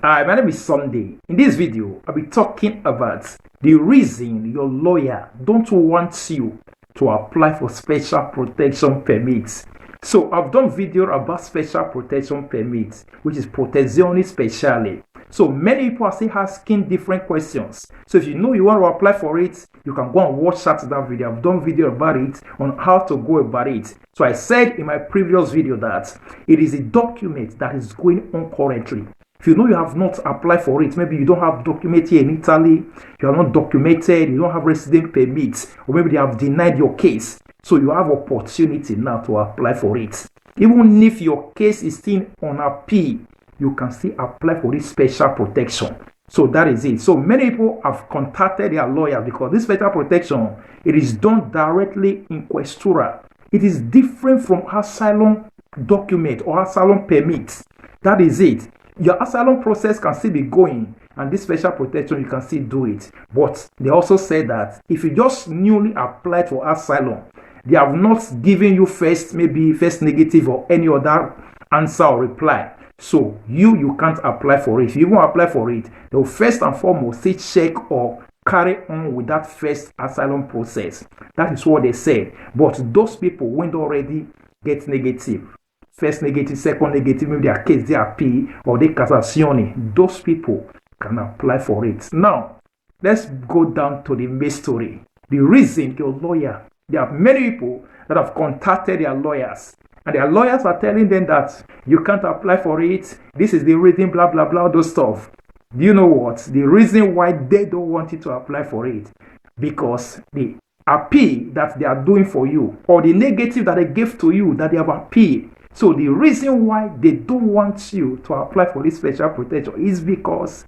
Hi, my name is Sunday. In this video, I'll be talking about the reason your lawyer don't want you to apply for special protection permits. So I've done video about special protection permits, which is protezione speciale. So many people are still asking different questions. So if you know you want to apply for it, you can go and watch that video. I've done video about it on how to go about it. So I said in my previous video that it is a document that is going on currently. If you know you have not applied for it, maybe you don't have document here in Italy, you are not documented, you don't have resident permits, or maybe they have denied your case. So you have opportunity now to apply for it. Even if your case is still on appeal, you can still apply for this special protection. So that is it. So many people have contacted their lawyer because this special protection, it is done directly in Questura. It is different from asylum document or asylum permits. That is it. Your asylum process can still be going, and this special protection, you can still do it. But they also say that if you just newly applied for asylum, they have not given you first negative or any other answer or reply. So you can't apply for it. If you won't apply for it, they will first and foremost say check or carry on with that first asylum process. That is what they said. But those people when already get negative, first negative, second negative, maybe their case, they appeal or they cassazione, those people can apply for it. Now, let's go down to the main story. The reason your lawyer, there are many people that have contacted their lawyers, and their lawyers are telling them that you can't apply for it. This is the reason, blah, blah, blah, those stuff. Do you know what? The reason why they don't want you to apply for it, because the appeal that they are doing for you, or the negative that they gave to you that they have appealed. So the reason why they don't want you to apply for this special protection is because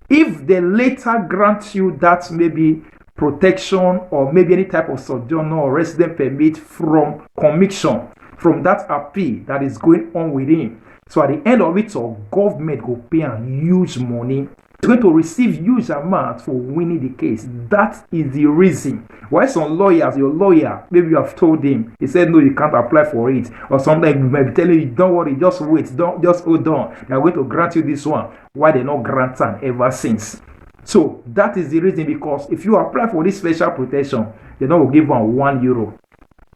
if they later grant you that maybe protection or maybe any type of sojourner or resident permit from conviction, from that appeal that is going on with him, so at the end of it all, government will pay a huge money. It's going to receive huge amount for winning the case. That is the reason why some lawyers, your lawyer, maybe you have told him, he said no, you can't apply for it, or something, you might be telling you, don't worry, just wait, just hold on, they are going to grant you this one. Why they not grant them ever since? So that is the reason, because if you apply for this special protection, they don't give €1.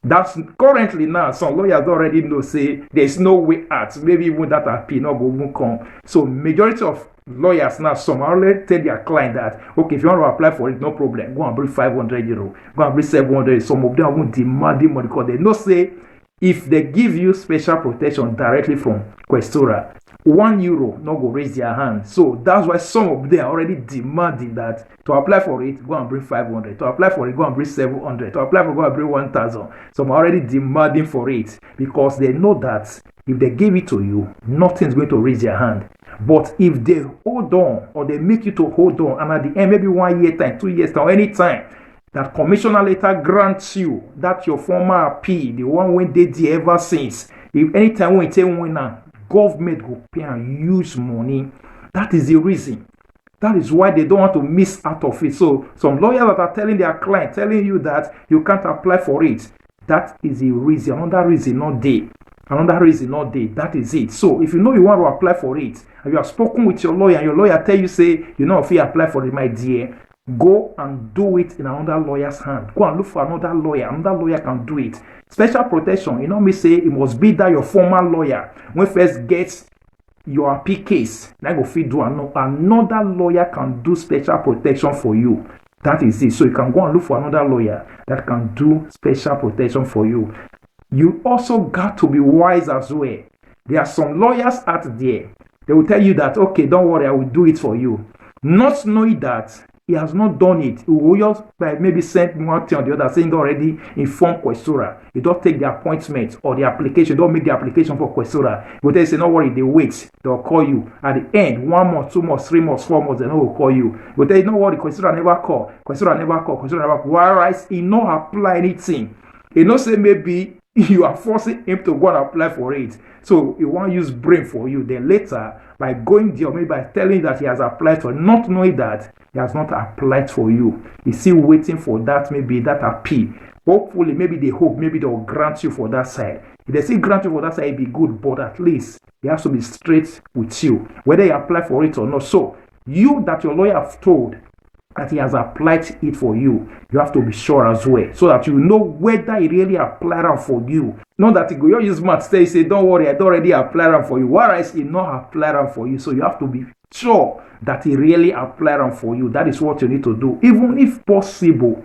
That's currently now some lawyers already know, say there's no way out, maybe even that appeal not going to come. So majority of lawyers now, some already tell their client that okay, if you want to apply for it, no problem, go and bring €500, go and bring 700. Some of them won't demand the money because they know, say if they give you special protection directly from Questura, €1 not go raise their hand. So that's why some of them are already demanding that to apply for it, go and bring 500. To apply for it, go and bring 700. To apply for it, go and bring 1,000. Some are already demanding for it because they know that if they give it to you, nothing's going to raise their hand. But if they hold on, or they make you to hold on, and at the end, maybe 1 year time, 2 years time, or any time, that commissioner later grants you that your former appeal, the one when they did ever since, if anytime when you take winner, government will pay a huge money. That is the reason. That is why they don't want to miss out of it. So some lawyers that are telling their client, telling you that you can't apply for it, that is the reason. Another reason not there. Another reason not there. That is it. So if you know you want to apply for it, and you have spoken with your lawyer, and your lawyer tell you, say, you know, if you apply for it, my dear, go and do it in another lawyer's hand. Go and look for another lawyer. Another lawyer can do it. Special protection, you know me say it must be that your former lawyer when first gets your appeal case, then go fit do another lawyer can do special protection for you. That is it. So you can go and look for another lawyer that can do special protection for you. You also got to be wise as well. There are some lawyers out there. They will tell you that, okay, don't worry, I will do it for you. Not knowing that he has not done it. He will just maybe send one thing or the other, saying already inform Questura. You don't take the appointment or the application. Don't make the application for Questura. But they say, no worry, they wait. They'll call you. At the end, 1 month, 2 months, 3 months, 4 months, they will call you. But they no worry, Questura never call. Questura never call. Questura never call. Whereas he not apply anything. He not say maybe you are forcing him to go and apply for it. So he won't use brain for you. Then later, by going there, maybe by telling that he has applied for, not knowing that he has not applied for you, he's still waiting for that, maybe that appeal. Hopefully, maybe they hope, maybe they'll grant you for that side. If they say grant you for that side, it be good, but at least they have to be straight with you, whether you apply for it or not. So you that your lawyer have told that he has applied it for you, you have to be sure as well, so that you know whether he really applied it for you. Not that he go use mouth say, don't worry, I don't already apply it for you, whereas he not apply it for you. So you have to be sure that he really applied it for you. That is what you need to do. Even if possible,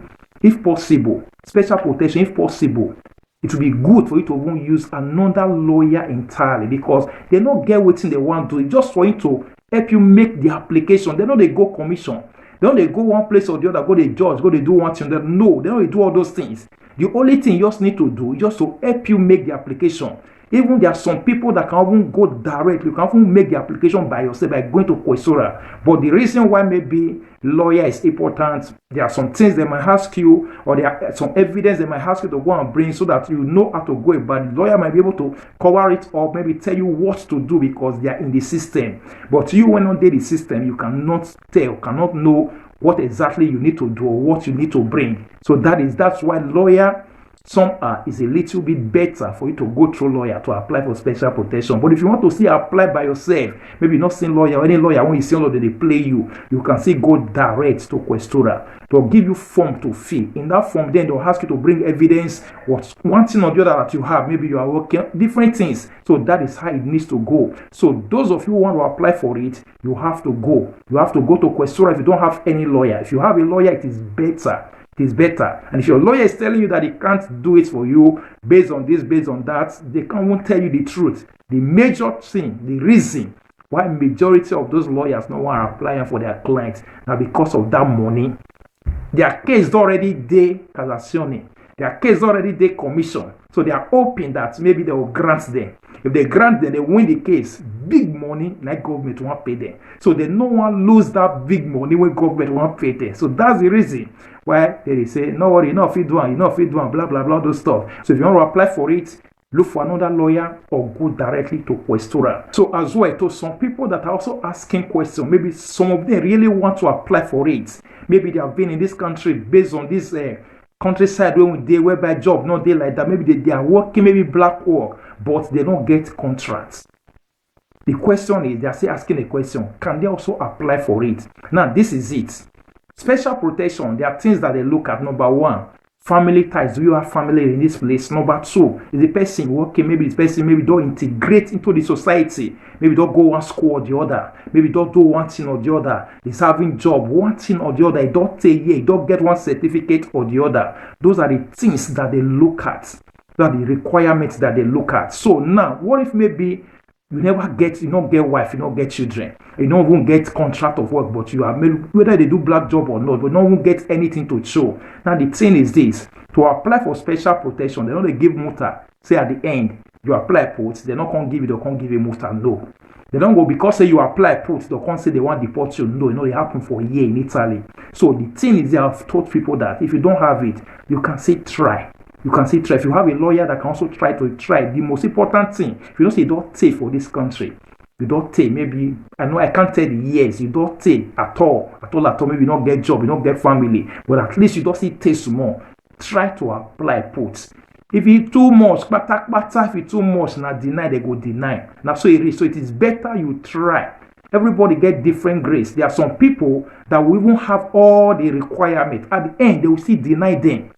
special protection, if possible, it will be good for you to even use another lawyer entirely, because they don't get what they want to do. It's just for you to help you make the application. They know they go commission. They don't they go one place or the other, go to judge, go to do one thing. No, they don't do all those things. The only thing you just need to do is just to help you make the application. Even there are some people that can even go directly. You can even make the application by yourself by going to Questura. But the reason why maybe lawyer is important, there are some things they might ask you, or there are some evidence they might ask you to go and bring, so that you know how to go about it. The lawyer might be able to cover it up, maybe tell you what to do, because they are in the system. But you, when not in the system, you cannot tell, cannot know what exactly you need to do or what you need to bring. So that's why lawyer somehow is a little bit better for you to go through lawyer to apply for special protection. But if you want to see apply by yourself, maybe not see lawyer or any lawyer, when you see lawyer they play you can see go direct to Questura. They'll give you form to fill. In that form, then they'll ask you to bring evidence, what one thing or the other that you have. Maybe you are working different things. So that is how it needs to go. So those of you who want to apply for it, you have to go. You have to go to Questura if you don't have any lawyer. If you have a lawyer, it is better. It is better. And if your lawyer is telling you that he can't do it for you based on this, based on that, they can't tell you the truth. The major thing, the reason why majority of those lawyers no one are applying for their clients now, because of that money. Their case is already de Casazione. Their case is already de commission. So they are hoping that maybe they will grant them. If they grant them, they win the case. Big money, like government won't pay them. So they no one lose that big money when government won't pay them. So that's the reason why they say, no worry, you know if you do one, blah, blah, blah, those stuff. So if you want to apply for it, look for another lawyer or go directly to Questura. So as well, to some people that are also asking questions, maybe some of them really want to apply for it. Maybe they have been in this country based on this countryside whereby job not there like that. Maybe they are working, maybe black work, but they don't get contracts. The question is, they are still asking a question, can they also apply for it? Now, this is it. Special protection, there are things that they look at. Number one, family ties. Do you have family in this place? Number two, is the person working? Maybe this person maybe don't integrate into the society. Maybe don't go one school or the other. Maybe don't do one thing or the other. He's having job, one thing or the other. He don't take he don't get one certificate or the other. Those are the things that they look at. Those are the requirements that they look at. So now, what if maybe you don't get wife, you don't get children, you don't even get contract of work, but you are whether they do black job or not, but no one get anything to show. Now the thing is this: to apply for special protection, they don't give muta. Say at the end you apply put, they're not gonna give you, they can't give you muta. No, they don't go because say you apply put, they can't say they want deport you. No, it happened for a year in Italy. So the thing is, they have told people that if you don't have it, you can say try. You can still try. If you have a lawyer that can also try, the most important thing, if you don't say you don't take for this country, you don't take, maybe, I know I can't tell the years, you don't take at all, maybe you don't get job, you don't get family, but at least you don't see taste more. Try to apply put. If it's too much, if it's too much, now deny, they go deny. Now so it is. So it is better you try. Everybody get different grace. There are some people that will even have all the requirements. At the end, they will still deny them.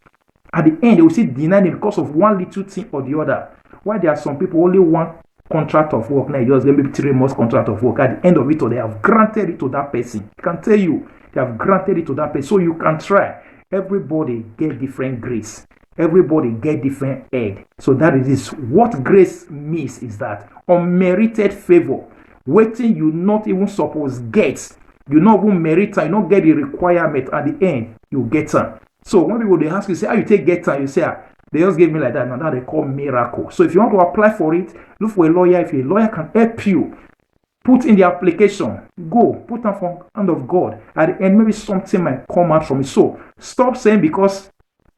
At the end, they will still deny them because of one little thing or the other. Why there are some people only one contract of work, now just maybe 3 months contract of work. At the end of it, they have granted it to that person. I can tell you, they have granted it to that person. So you can try. Everybody get different grace. Everybody get different aid. So that is this. What grace means is that unmerited favor, waiting you not even supposed get, you not even merit, you not get the requirement. At the end, you get them. So when people they ask you, say how you take get time, you say they just gave me like that. Now they call miracle. So if you want to apply for it, look for a lawyer. If a lawyer can help you, put in the application. Go put them from hand of God. At the end, maybe something might come out from it. So stop saying because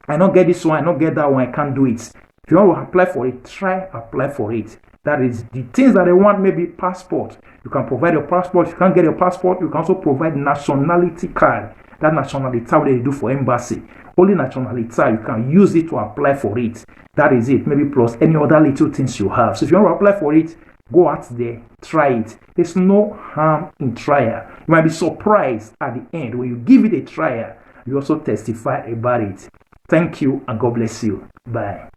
I don't get this one, I don't get that one, I can't do it. If you want to apply for it, try apply for it. That is the things that they want, maybe passport. You can provide your passport. If you can't get your passport, you can also provide nationality card. That nationality what they do for embassy. Only nationality you can use it to apply for it. That is it. Maybe plus any other little things you have. So if you want to apply for it, go out there, try it. There's no harm in trial. You might be surprised at the end when you give it a trial. You also testify about it. Thank you and God bless you. Bye.